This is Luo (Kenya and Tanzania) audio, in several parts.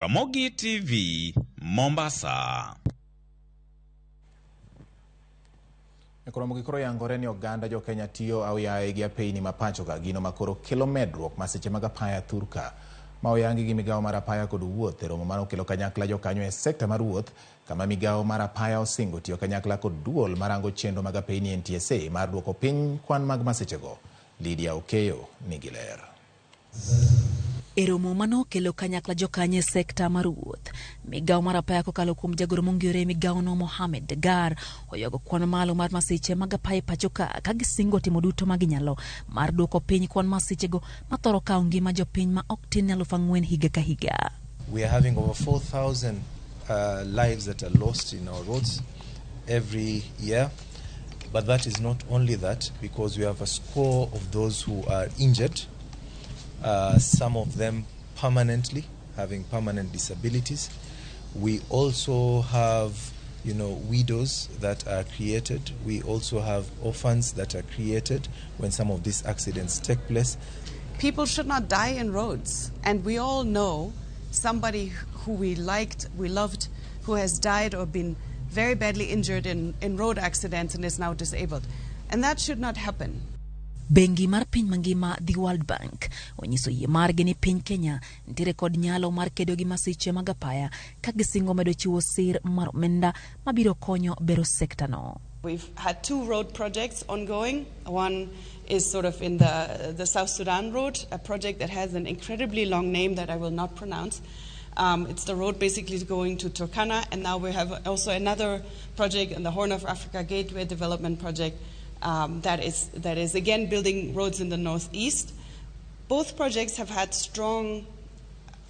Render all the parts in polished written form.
Ramogi TV, Mombasa. Ramogi koro yangore ni oganda jo Kenya tiyo au yae gi apeyni mapacho ka gino makoro kelo medruok masiche mag apaya thurka. Ma oyangi gi migawo mar apaya kod wuoth romo mano kelo kanyakla jo kanyo e sekta mar wuoth kama migawo mar apaya osingo tiyo kanyakla kod duol marango chenro mag apeyni NTSA mar duoko piny kwan mag masichego. Lydia Okeyo nigi ler. Eromo mano kelo kanyakla jokanye sekta mar wuoth. Migawo mar apaya kokalo kuom jagoro mongiore migawo no Mohamed Degar oyogo kwan malo mar masiche mag apaya pachoka ka gisingo timo duto maginyalo mar duoko piny kwan masichego mathoro kawo ngima jopiny ma ok tin 4,000 higa ka higa. We are having over 4,000 lives that are lost in our roads every year. But that is not only that, because we have a score of those who are injured. Some of them permanently, having permanent disabilities. We also have, widows that are created. We also have orphans that are created when some of these accidents take place. People should not die in roads. And we all know somebody who we liked, we loved, who has died or been very badly injured in road accidents and is now disabled. And that should not happen. Bengi mar piny mangima the World Bank onyiso yie margi ni piny Kenya nitiere kod nyalo mar kedo gi masiche mag apaya ka gisingo medo chiwo sir mar omenda mabiro konyo bero sekta no. We've had 2 road projects ongoing. One is sort of in the South Sudan road, a project that has an incredibly long name that I will not pronounce. It's the road basically going to Turkana, and now we have also another project in the Horn of Africa Gateway Development Project. That is again building roads in the northeast. Both projects have had strong,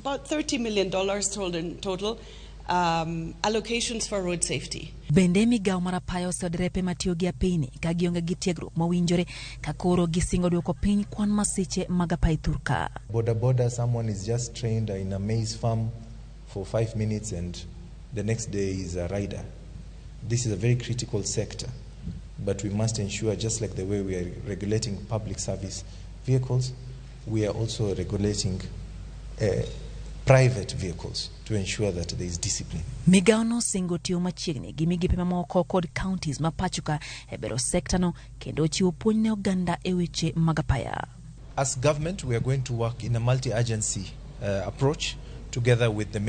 about $30 million total allocations for road safety. Bende migawo mar apaya oseodrepe matiyo gi apeyni ka gionge gi tiegruok mowinjore ka koro gisingo duoko piny kwan masiche mag apaya thurka. Boda, someone is just trained in a maize farm for 5 minutes and the next day is a rider. This is a very critical sector. But we must ensure, just like the way we are regulating public service vehicles, we are also regulating private vehicles to ensure that there is discipline. Migawo no singo tiyo machiegni gi migepe mamoko kod counties mapachoka e bero sekta no kendo chiwo puonj ne oganda e weche mag apaya. As government, we are going to work in a multi-agency approach together with the